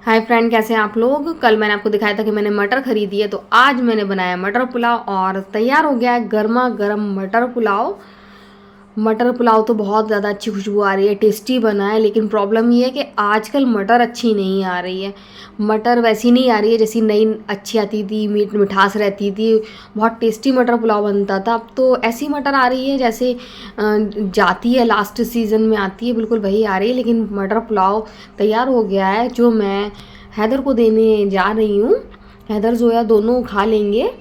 Hi friend, कैसे हैं आप लोग। कल मैंने आपको दिखाया था कि मैंने मटर खरीदी है, तो आज मैंने बनाया मटर पुलाव और तैयार हो गया है गर्मा गर्म मटर पुलाव। मटर पुलाव तो बहुत ज़्यादा अच्छी खुशबू आ रही है, टेस्टी बना है। लेकिन प्रॉब्लम ये है कि आजकल मटर अच्छी नहीं आ रही है। मटर वैसी नहीं आ रही है जैसी नई अच्छी आती थी, मिठास रहती थी, बहुत टेस्टी मटर पुलाव बनता था। अब तो ऐसी मटर आ रही है जैसे जाती है लास्ट सीज़न में आती है, बिल्कुल वही आ रही है। लेकिन मटर पुलाव तैयार हो गया है, जो मैं हैदर को देने जा रही हूँ। हैदर जोया दोनों खा लेंगे।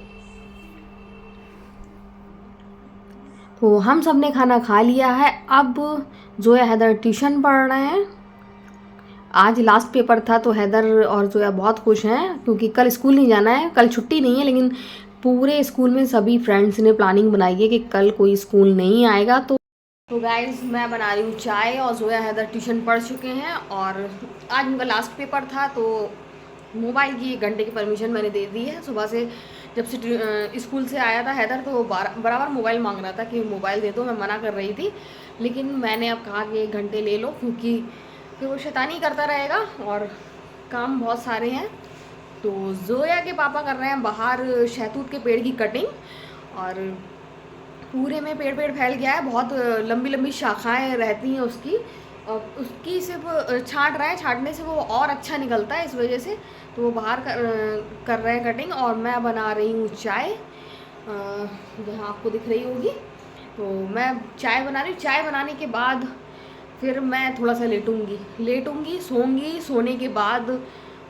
तो हम सब ने खाना खा लिया है। अब जोया हैदर ट्यूशन पढ़ रहे हैं। आज लास्ट पेपर था तो हैदर और जोया बहुत खुश हैं क्योंकि कल स्कूल नहीं जाना है। कल छुट्टी नहीं है, लेकिन पूरे स्कूल में सभी फ्रेंड्स ने प्लानिंग बनाई है कि कल कोई स्कूल नहीं आएगा। तो गाइज, मैं बना रही हूँ चाय और जोया हैदर ट्यूशन पढ़ चुके हैं और आज उनका लास्ट पेपर था, तो मोबाइल की 1 घंटे की परमिशन मैंने दे दी है। सुबह से जब से स्कूल से आया था हैदर, तो वो बराबर मोबाइल मांग रहा था कि मोबाइल दे दो। मैं मना कर रही थी, लेकिन मैंने अब कहा कि 1 घंटे ले लो, क्योंकि फिर वो शैतानी करता रहेगा और काम बहुत सारे हैं। तो जोया के पापा कर रहे हैं बाहर शहतूत के पेड़ की कटिंग, और पूरे में पेड़ पेड़ फैल गया है। बहुत लंबी लंबी शाखाएं रहती हैं उसकी, और उसकी सिर्फ छांट रहा है। छांटने से वो और अच्छा निकलता है, इस वजह से तो वो बाहर कर रहे हैं कटिंग। और मैं बना रही हूँ चाय, जहाँ आपको दिख रही होगी। तो मैं चाय बना रही हूँ। चाय बनाने के बाद फिर मैं थोड़ा सा लेटूंगी, सोऊंगी। सोने के बाद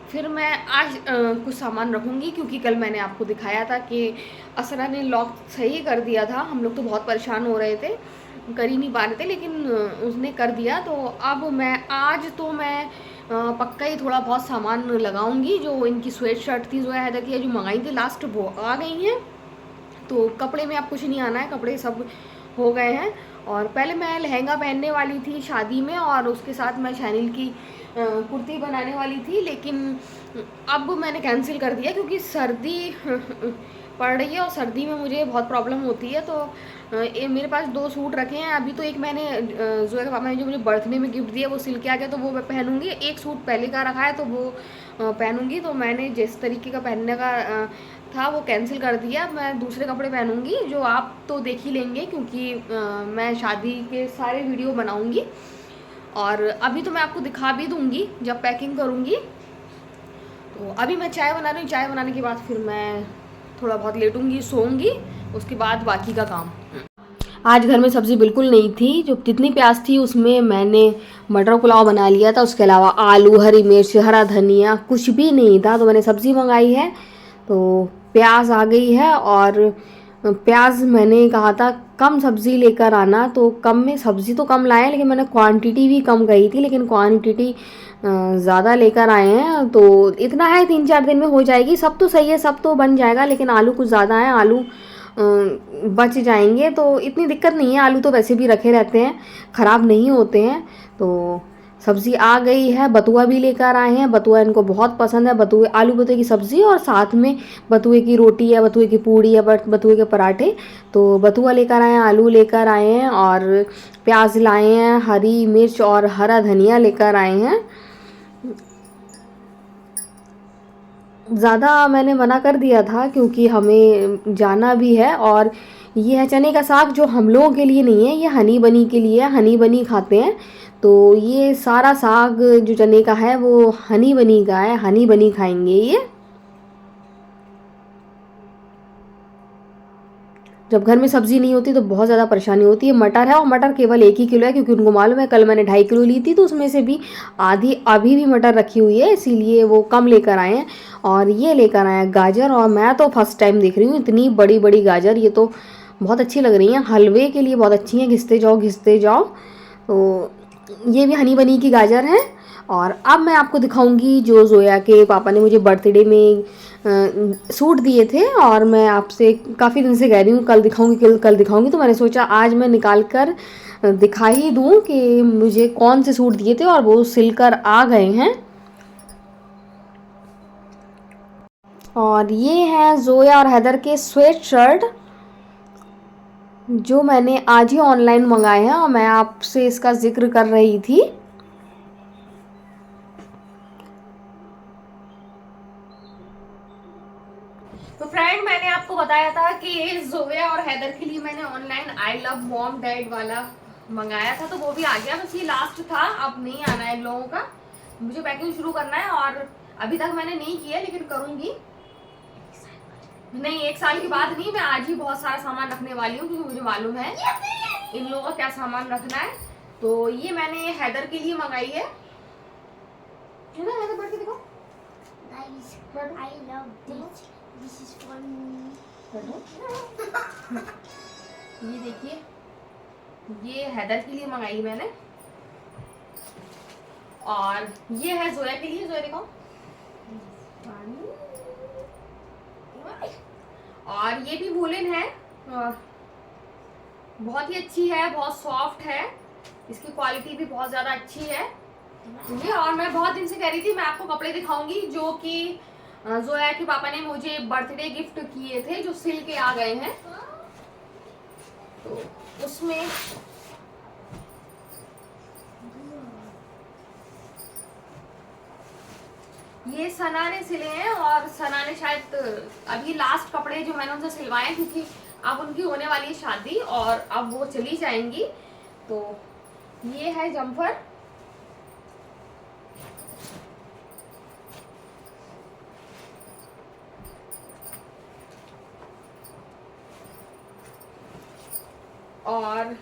फिर मैं आज कुछ सामान रखूँगी, क्योंकि कल मैंने आपको दिखाया था कि असरा ने लॉक सही कर दिया था। हम लोग तो बहुत परेशान हो रहे थे, कर ही नहीं पा रहे थे, लेकिन उसने कर दिया। तो अब मैं पक्का ही थोड़ा बहुत सामान लगाऊंगी। जो इनकी स्वेट शर्ट थी जो हैदर की, जो मंगाई थी लास्ट, वो आ गई हैं। तो कपड़े में अब कुछ नहीं आना है, कपड़े सब हो गए हैं। और पहले मैं लहंगा पहनने वाली थी शादी में, और उसके साथ मैं शैनिल की कुर्ती बनाने वाली थी, लेकिन अब मैंने कैंसिल कर दिया क्योंकि सर्दी पड़ रही है और सर्दी में मुझे बहुत प्रॉब्लम होती है। तो मेरे पास 2 सूट रखे हैं अभी। तो एक मैंने जोया के पापा ने जो मुझे बर्थडे में गिफ्ट दिया वो सिल के आ गया, तो वो मैं पहनूंगी। एक सूट पहले का रखा है तो वो पहनूंगी। तो मैंने जिस तरीके का पहनने का था वो कैंसिल कर दिया। मैं दूसरे कपड़े पहनूंगी, जो आप तो देख ही लेंगे, क्योंकि मैं शादी के सारे वीडियो बनाऊंगी। और अभी तो मैं आपको दिखा भी दूंगी जब पैकिंग करूंगी। तो अभी मैं चाय बना रही हूँ। चाय बनाने के बाद फिर मैं थोड़ा बहुत लेटूंगी, सोऊंगी, उसके बाद बाकी का काम। आज घर में सब्ज़ी बिल्कुल नहीं थी। जो जितनी प्याज थी उसमें मैंने मटर पुलाव बना लिया था। उसके अलावा आलू, हरी मिर्च, हरा धनिया कुछ भी नहीं था। तो मैंने सब्ज़ी मंगाई है, तो प्याज आ गई है। और प्याज मैंने कहा था कम सब्ज़ी लेकर आना, तो कम में सब्ज़ी तो कम लाए, लेकिन मैंने क्वांटिटी भी कम कही थी, लेकिन क्वांटिटी ज़्यादा लेकर आए हैं। तो इतना है, 3-4 दिन में हो जाएगी। सब तो सही है, सब तो बन जाएगा, लेकिन आलू कुछ ज़्यादा है। आलू बच जाएंगे तो इतनी दिक्कत नहीं है। आलू तो वैसे भी रखे रहते हैं, ख़राब नहीं होते हैं। तो सब्ज़ी आ गई है। बथुआ भी लेकर आए हैं, बथुआ इनको बहुत पसंद है। बथुए, आलू बथुए की सब्ज़ी और साथ में बथुए की रोटी या बथुए की पूड़ी या बथुए के पराठे। तो बथुआ लेकर आए हैं, आलू लेकर आए हैं, और प्याज लाए हैं, हरी मिर्च और हरा धनिया लेकर आए हैं। ज़्यादा मैंने मना कर दिया था क्योंकि हमें जाना भी है। और ये है चने का साग, जो हम लोगों के लिए नहीं है, ये हनी बनी के लिए है। हनी बनी खाते हैं, तो ये सारा साग जो चने का है वो हनी बनी का है। हनी बनी खाएंगे ये। जब घर में सब्ज़ी नहीं होती तो बहुत ज़्यादा परेशानी होती है। मटर है, और मटर केवल 1 ही किलो है, क्योंकि उनको मालूम है कल मैंने 2.5 किलो ली थी, तो उसमें से भी आधी अभी भी मटर रखी हुई है, इसीलिए वो कम लेकर आए हैं। और ये लेकर आए हैं गाजर, और मैं तो फर्स्ट टाइम देख रही हूँ इतनी बड़ी बड़ी गाजर। ये तो बहुत अच्छी लग रही हैं, हलवे के लिए बहुत अच्छी हैं, घिसते जाओ घिसते जाओ। तो ये भी हनी बनी की गाजर है। और अब मैं आपको दिखाऊंगी जो जोया के पापा ने मुझे बर्थडे में सूट दिए थे, और मैं आपसे काफ़ी दिन से कह रही हूँ कल दिखाऊंगी, कल दिखाऊंगी। तो मैंने सोचा आज मैं निकाल कर दिखा ही दूँ कि मुझे कौन से सूट दिए थे, और वो सिलकर आ गए हैं। और ये हैं जोया और हैदर के स्वेट शर्ट, जो मैंने आज ही ऑनलाइन मंगाए हैं, और मैं आपसे इसका जिक्र कर रही थी। तो फ्रेंड, मैंने आपको बताया था कि जोया और हैदर के लिए मैंने online I love mom dad वाला मंगाया था, तो वो भी आ गया। बस ये लास्ट था, अब नहीं आना है इन लोगों का। मुझे पैकिंग शुरू करना है और अभी तक मैंने नहीं किया, लेकिन करूंगी। नहीं, 1 साल के बाद नहीं, मैं आज ही बहुत सारा सामान रखने वाली हूँ, क्योंकि मुझे मालूम है इन लोगों का क्या सामान रखना है। तो ये मैंने हैदर के लिए मंगाई है ना। हैदर बढ़ के देखो, I love this. This is for me. ये देखिए, ये हैदर के लिए मंगाई मैंने, और ये है जोया के लिए। जोया देखो, और ये भी वूलन है, बहुत ही अच्छी है, बहुत सॉफ्ट है, इसकी क्वालिटी भी बहुत ज्यादा अच्छी है ये। और मैं बहुत दिन से कह रही थी मैं आपको कपड़े दिखाऊंगी जो कि जोया के पापा ने मुझे बर्थडे गिफ्ट किए थे, जो सिल के आ गए हैं। तो उसमें ये सना ने सिले हैं, और सना ने शायद अभी लास्ट कपड़े जो मैंने उनसे सिलवाए हैं, क्योंकि अब उनकी होने वाली है शादी और अब वो चली जाएंगी। तो ये है जम्फर, और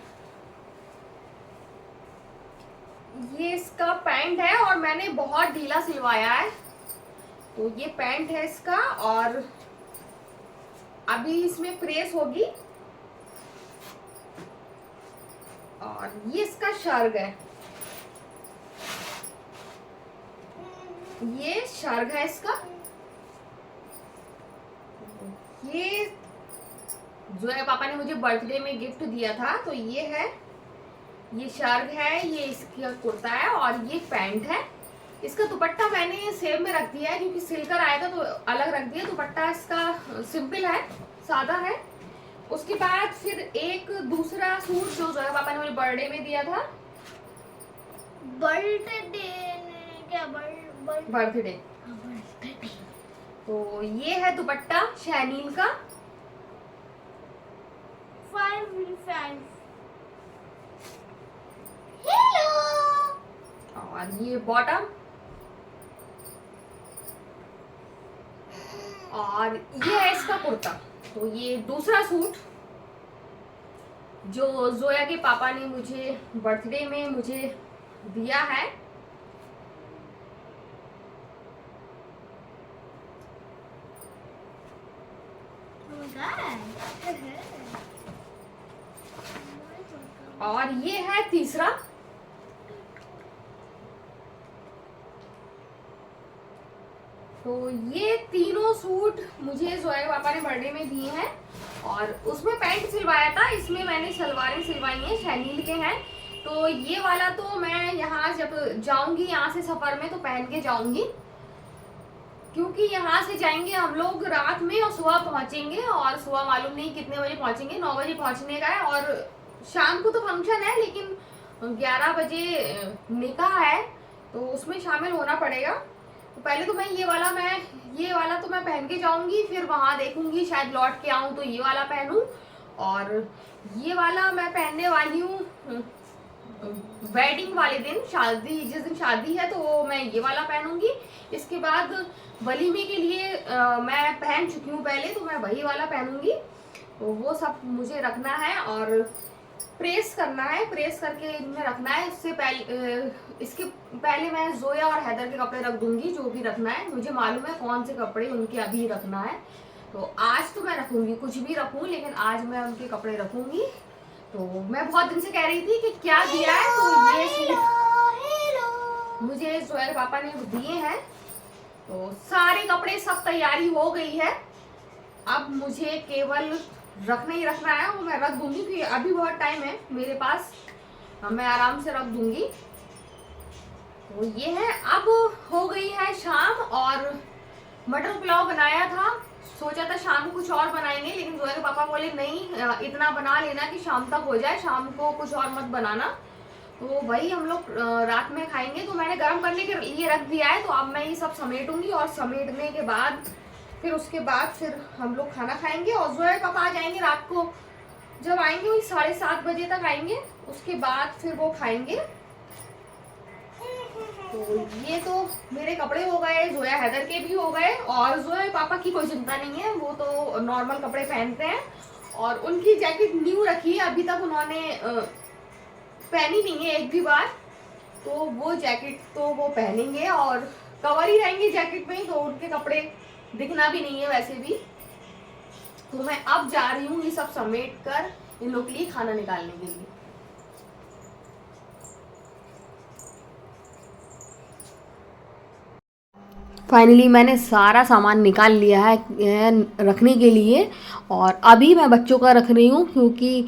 ये इसका पैंट है, और मैंने बहुत ढीला सिलवाया है। तो ये पैंट है इसका, और अभी इसमें प्रेस होगी। और ये इसका शर्ग है, ये शर्ग है इसका। ये जोया पापा ने मुझे बर्थडे में गिफ्ट दिया था। तो ये है, ये शर्ग है, ये इसका कुर्ता है, और ये पैंट है। इसका दुपट्टा मैंने सेम में रख दिया है, क्योंकि सिलकर आया था तो अलग रख दिया। दुपट्टा इसका सिंपल है, सादा है। उसके बाद फिर एक दूसरा सूट जो जोया पापा ने मुझे बर्थडे में दिया था। बर्थडे क्या? बर्थडे। तो ये है दुपट्टा शैनील का, 5 हेलो। और ये बॉटम, और ये है इसका कुर्ता। तो ये दूसरा सूट जो जोया के पापा ने मुझे बर्थडे में मुझे दिया है। और ये है तीसरा। तो ये तीनों सूट मुझे जोया के पापा ने बर्थडे में दिए हैं, और उसमें पैंट सिलवाया था, इसमें मैंने सलवारें सिलवाई हैं, शैनील के हैं। तो ये वाला तो मैं यहाँ जब जाऊंगी यहाँ से सफर में तो पहन के जाऊंगी, क्योंकि यहाँ से जाएंगे हम लोग रात में और सुबह पहुंचेंगे, और सुबह मालूम नहीं कितने बजे पहुंचेंगे। 9 बजे पहुंचने का है, और शाम को तो फंक्शन है, लेकिन 11 बजे निकाह है, तो उसमें शामिल होना पड़ेगा। तो पहले तो ये वाला तो मैं पहन के जाऊंगी, फिर वहां देखूंगी, शायद लौट के आऊं तो ये वाला पहनूं। और ये वाला मैं पहनने वाली हूँ वेडिंग वाले दिन, शादी जिस दिन शादी है, तो वो मैं ये वाला पहनूंगी। इसके बाद वलीमे के लिए मैं पहन चुकी हूँ पहले, तो मैं वही वाला पहनूंगी। तो वो सब मुझे रखना है, और प्रेस करना है, प्रेस करके इनमें रखना है। इसके पहले मैं जोया और हैदर के कपड़े रख दूंगी, जो भी रखना है। मुझे मालूम है कौन से कपड़े उनके अभी रखना है। तो आज तो मैं रखूंगी, कुछ भी रखूं, लेकिन आज मैं उनके कपड़े रखूंगी। तो मैं बहुत दिन से कह रही थी कि क्या दिया है, तो ये सूट मुझे जोया के पापा ने दिए हैं। तो सारे कपड़े सब तैयारी हो गई है, अब मुझे केवल रखना ही रखना है। वो मैं रख दूंगी, क्योंकि अभी बहुत टाइम है मेरे पास, मैं आराम से रख दूंगी। तो ये है, अब हो गई है शाम, और मटर पुलाव बनाया था। सोचा था शाम को कुछ और बनाएंगे, लेकिन जोया के पापा बोले नहीं, इतना बना लेना कि शाम तक हो जाए, शाम को कुछ और मत बनाना। तो वही हम लोग रात में खाएंगे। तो मैंने गर्म करने के लिए रख दिया है, तो अब मैं ये सब समेटूंगी, और समेटने के बाद फिर उसके बाद फिर हम लोग खाना खाएंगे और जोया पापा आ जाएंगे रात को। जब आएंगे वही 7:30 बजे तक आएंगे, उसके बाद फिर वो खाएंगे। तो ये तो मेरे कपड़े हो गए, जोया हैदर के भी हो गए, और जोया पापा की कोई चिंता नहीं है, वो तो नॉर्मल कपड़े पहनते हैं। और उनकी जैकेट न्यू रखी है, अभी तक उन्होंने पहनी नहीं है एक भी बार, तो वो जैकेट तो वो पहनेंगे और कवर ही रहेंगे जैकेट में, तो उनके कपड़े दिखना भी नहीं है वैसे भी। तो मैं अब जा रही हूँ ये सब समेट कर इन लोग के लिए खाना निकालने के लिए। फाइनली मैंने सारा सामान निकाल लिया है रखने के लिए, और अभी मैं बच्चों का रख रही हूँ, क्योंकि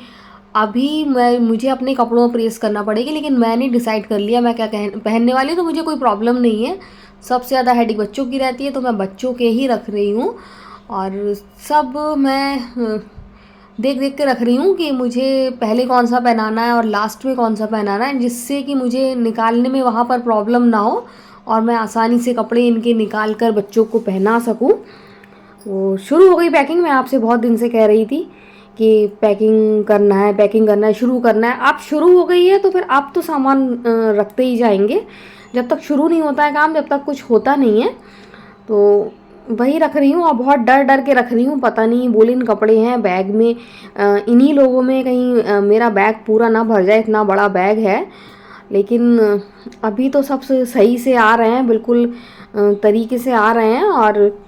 अभी मुझे अपने कपड़ों में प्रेस करना पड़ेगी। लेकिन मैंने डिसाइड कर लिया मैं क्या पहनने वाली हूँ, तो मुझे कोई प्रॉब्लम नहीं है। सबसे ज़्यादा हेडेक बच्चों की रहती है, तो मैं बच्चों के ही रख रही हूँ। और सब मैं देख देख के रख रही हूँ कि मुझे पहले कौन सा पहनाना है और लास्ट में कौन सा पहनाना है, जिससे कि मुझे निकालने में वहाँ पर प्रॉब्लम ना हो और मैं आसानी से कपड़े इनके निकाल कर बच्चों को पहना सकूँ। वो शुरू हो गई पैकिंग। मैं आपसे बहुत दिन से कह रही थी कि पैकिंग करना है, शुरू करना है। आप शुरू हो गई है तो फिर आप तो सामान रखते ही जाएंगे। जब तक शुरू नहीं होता है काम, जब तक कुछ होता नहीं है, तो वही रख रही हूँ। और बहुत डर डर के रख रही हूँ, पता नहीं वूलन कपड़े हैं बैग में, इन्हीं लोगों में कहीं मेरा बैग पूरा ना भर जाए, इतना बड़ा बैग है। लेकिन अभी तो सब सही से आ रहे हैं, बिल्कुल तरीके से आ रहे हैं। और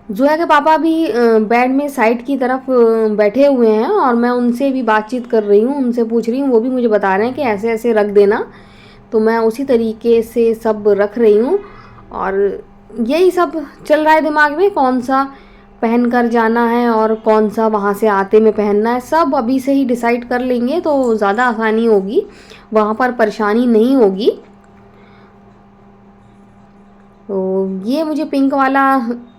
जोया के पापा भी बेड में साइड की तरफ बैठे हुए हैं, और मैं उनसे भी बातचीत कर रही हूँ, उनसे पूछ रही हूँ, वो भी मुझे बता रहे हैं कि ऐसे ऐसे रख देना। तो मैं उसी तरीके से सब रख रही हूँ, और यही सब चल रहा है दिमाग में, कौन सा पहन कर जाना है और कौन सा वहाँ से आते में पहनना है। सब अभी से ही डिसाइड कर लेंगे तो ज़्यादा आसानी होगी, वहाँ पर परेशानी नहीं होगी। तो ये मुझे पिंक वाला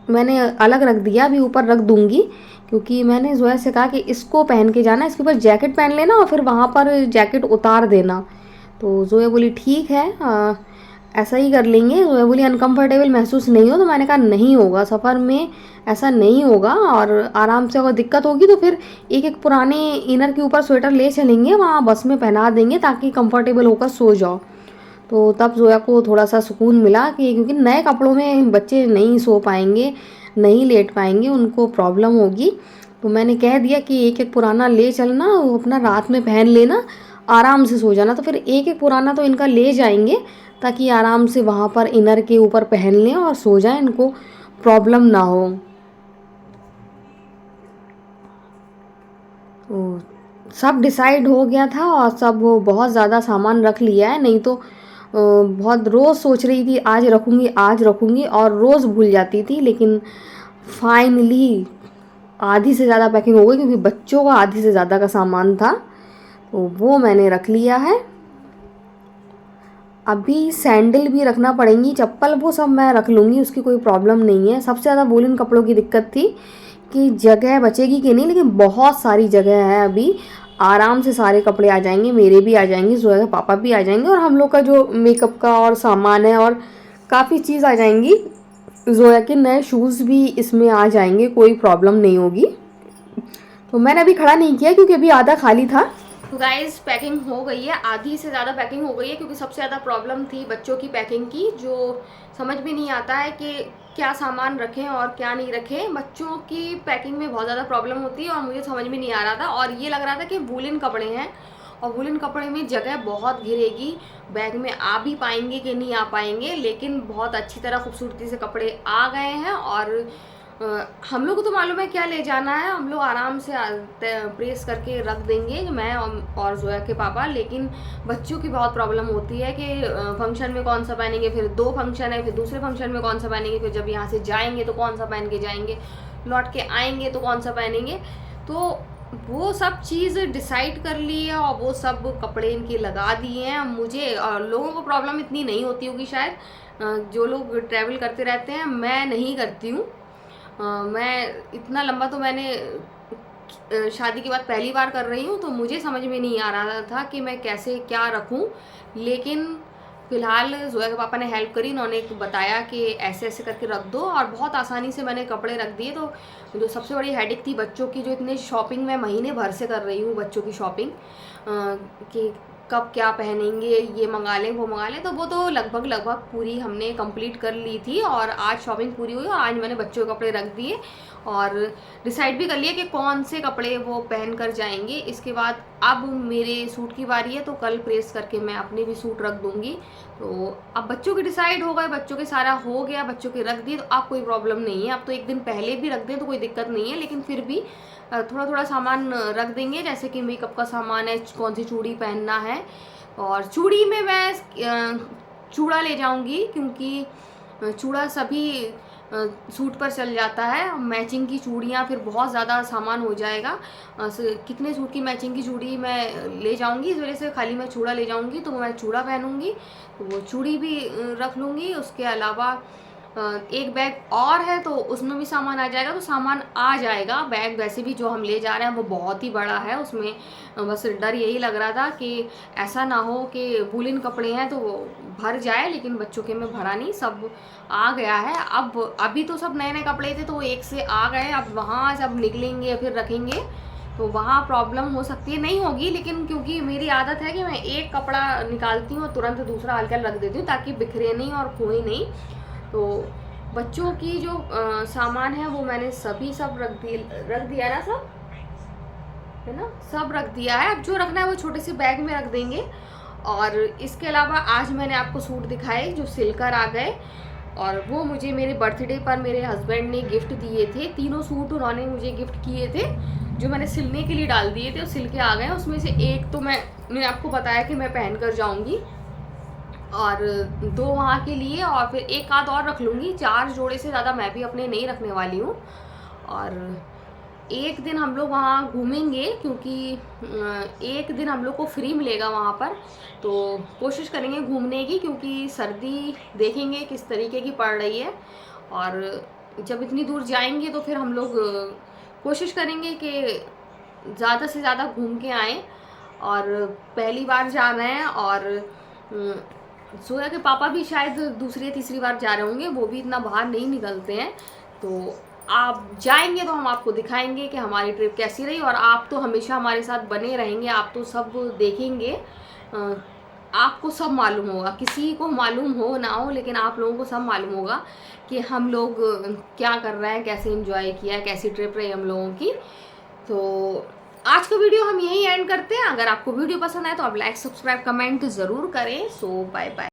मैंने अलग रख दिया, अभी ऊपर रख दूँगी, क्योंकि मैंने जोया से कहा कि इसको पहन के जाना, इसके ऊपर जैकेट पहन लेना और फिर वहाँ पर जैकेट उतार देना। तो जोया बोली ठीक है, ऐसा ही कर लेंगे। जोया बोली अनकम्फर्टेबल महसूस नहीं हो, तो मैंने कहा नहीं होगा, सफ़र में ऐसा नहीं होगा, और आराम से अगर दिक्कत होगी तो फिर एक एक पुराने इनर के ऊपर स्वेटर ले चलेंगे, वहाँ बस में पहना देंगे ताकि कंफर्टेबल होकर सो जाओ। तो तब जोया को थोड़ा सा सुकून मिला, कि क्योंकि नए कपड़ों में बच्चे नहीं सो पाएंगे, नहीं लेट पाएंगे, उनको प्रॉब्लम होगी। तो मैंने कह दिया कि एक एक पुराना ले चलना, वो अपना रात में पहन लेना, आराम से सो जाना। तो फिर एक एक पुराना तो इनका ले जाएंगे, ताकि आराम से वहाँ पर इनर के ऊपर पहन लें और सो जाएं, इनको प्रॉब्लम ना हो। तो सब डिसाइड हो गया था, और सब बहुत ज़्यादा सामान रख लिया है। नहीं तो बहुत रोज़ सोच रही थी आज रखूँगी, और रोज़ भूल जाती थी। लेकिन फाइनली आधी से ज़्यादा पैकिंग हो गई, क्योंकि बच्चों का आधी से ज़्यादा का सामान था, तो वो मैंने रख लिया है। अभी सैंडल भी रखना पड़ेंगी, चप्पल, वो सब मैं रख लूँगी, उसकी कोई प्रॉब्लम नहीं है। सबसे ज़्यादा वूलन कपड़ों की दिक्कत थी कि जगह बचेगी कि नहीं, लेकिन बहुत सारी जगह है अभी, आराम से सारे कपड़े आ जाएंगे, मेरे भी आ जाएंगे, जोया के पापा भी आ जाएंगे, और हम लोग का जो मेकअप का और सामान है और काफ़ी चीज़ आ जाएंगी। जोया के नए शूज़ भी इसमें आ जाएंगे, कोई प्रॉब्लम नहीं होगी। तो मैंने अभी खड़ा नहीं किया क्योंकि अभी आधा खाली था। तो गाइज पैकिंग हो गई है, आधी से ज़्यादा पैकिंग हो गई है, क्योंकि सबसे ज़्यादा प्रॉब्लम थी बच्चों की पैकिंग की, जो समझ में नहीं आता है कि क्या सामान रखें और क्या नहीं रखें। बच्चों की पैकिंग में बहुत ज़्यादा प्रॉब्लम होती है, और मुझे समझ में नहीं आ रहा था, और ये लग रहा था कि वूलन कपड़े हैं, और वूलन कपड़े में जगह बहुत घिरेगी, बैग में आ भी पाएंगे कि नहीं आ पाएंगे। लेकिन बहुत अच्छी तरह खूबसूरती से कपड़े आ गए हैं, और हम लोग को तो मालूम है क्या ले जाना है, हम लोग आराम से प्रेस करके रख देंगे, मैं और जोया के पापा। लेकिन बच्चों की बहुत प्रॉब्लम होती है कि फंक्शन में कौन सा पहनेंगे, फिर 2 फंक्शन है, फिर दूसरे फंक्शन में कौन सा पहनेंगे, फिर जब यहाँ से जाएंगे तो कौन सा पहन के जाएंगे, लौट के आएंगे तो कौन सा पहनेंगे। तो वो सब चीज़ डिसाइड कर ली है, और वो सब कपड़े इनके लगा दिए हैं। मुझे लोगों को प्रॉब्लम इतनी नहीं होती होगी शायद, जो लोग ट्रैवल करते रहते हैं, मैं नहीं करती हूँ। मैं इतना लंबा तो मैंने शादी के बाद पहली बार कर रही हूँ, तो मुझे समझ में नहीं आ रहा था कि मैं कैसे क्या रखूँ। लेकिन फ़िलहाल जोया के पापा ने हेल्प करी, उन्होंने बताया कि ऐसे ऐसे करके रख दो, और बहुत आसानी से मैंने कपड़े रख दिए। तो जो सबसे बड़ी हेडेक थी बच्चों की, जो इतने शॉपिंग मैं महीने भर से कर रही हूँ बच्चों की शॉपिंग, कि कब क्या पहनेंगे, ये मंगा लें वो मंगा लें, तो वो तो लगभग पूरी हमने कंप्लीट कर ली थी। और आज शॉपिंग पूरी हुई और आज मैंने बच्चों के कपड़े रख दिए और डिसाइड भी कर लिया कि कौन से कपड़े वो पहन कर जाएंगे। इसके बाद अब मेरे सूट की बारी है, तो कल प्रेस करके मैं अपने भी सूट रख दूंगी। तो अब बच्चों के डिसाइड हो गए, बच्चों के सारा हो गया, बच्चों के रख दिए, तो अब कोई प्रॉब्लम नहीं है। अब तो एक दिन पहले भी रख दें तो कोई दिक्कत नहीं है, लेकिन फिर भी थोड़ा थोड़ा सामान रख देंगे, जैसे कि मेकअप का सामान है, कौन सी चूड़ी पहनना है। और चूड़ी में मैं चूड़ा ले जाऊंगी, क्योंकि चूड़ा सभी सूट पर चल जाता है। मैचिंग की चूड़ियाँ फिर बहुत ज़्यादा सामान हो जाएगा, कितने सूट की मैचिंग की चूड़ी मैं ले जाऊंगी, इस वजह से खाली मैं चूड़ा ले जाऊंगी। तो मैं चूड़ा पहनूंगी, तो वो चूड़ी भी रख लूँगी। उसके अलावा एक बैग और है, तो उसमें भी सामान आ जाएगा, तो सामान आ जाएगा। बैग वैसे भी जो हम ले जा रहे हैं वो बहुत ही बड़ा है, उसमें बस डर यही लग रहा था कि ऐसा ना हो कि वूलन कपड़े हैं तो वो भर जाए, लेकिन बच्चों के में भरा नहीं, सब आ गया है। अब अभी तो सब नए नए कपड़े थे तो एक से आ गए, अब वहाँ जब निकलेंगे फिर रखेंगे तो वहाँ प्रॉब्लम हो सकती है, नहीं होगी, लेकिन क्योंकि मेरी आदत है कि मैं एक कपड़ा निकालती हूँ और तुरंत दूसरा हल्का रख देती हूँ, ताकि बिखरे नहीं और खोए नहीं। तो बच्चों की जो सामान है वो मैंने सब रख दिया ना, सब है ना, सब रख दिया है। अब जो रखना है वो छोटे से बैग में रख देंगे। और इसके अलावा आज मैंने आपको सूट दिखाए जो सिलकर आ गए, और वो मुझे मेरे बर्थडे पर मेरे हस्बैंड ने गिफ्ट दिए थे। तीनों सूट उन्होंने मुझे गिफ्ट किए थे, जो मैंने सिलने के लिए डाल दिए थे, और सिल के आ गए। उसमें से एक तो मैंने आपको बताया कि मैं पहन कर जाऊँगी, और 2 वहाँ के लिए, और फिर एक आध और रख लूँगी। 4 जोड़े से ज़्यादा मैं भी अपने नहीं रखने वाली हूँ। और एक दिन हम लोग वहाँ घूमेंगे, क्योंकि एक दिन हम लोग को फ्री मिलेगा वहाँ पर, तो कोशिश करेंगे घूमने की, क्योंकि सर्दी देखेंगे किस तरीके की पड़ रही है। और जब इतनी दूर जाएंगे तो फिर हम लोग कोशिश करेंगे कि ज़्यादा से ज़्यादा घूम के आएँ। और पहली बार जा रहे हैं, और जोया के पापा भी शायद दूसरी या तीसरी बार जा रहे होंगे, वो भी इतना बाहर नहीं निकलते हैं। तो आप जाएंगे तो हम आपको दिखाएंगे कि हमारी ट्रिप कैसी रही, और आप तो हमेशा हमारे साथ बने रहेंगे, आप तो सब देखेंगे, आपको सब मालूम होगा, किसी को मालूम हो ना हो, लेकिन आप लोगों को सब मालूम होगा कि हम लोग क्या कर रहे हैं, कैसे एंजॉय किया, कैसी ट्रिप रही हम लोगों की। तो आज का वीडियो हम यहीं एंड करते हैं। अगर आपको वीडियो पसंद आए तो आप लाइक सब्सक्राइब कमेंट ज़रूर करें। सो बाय बाय।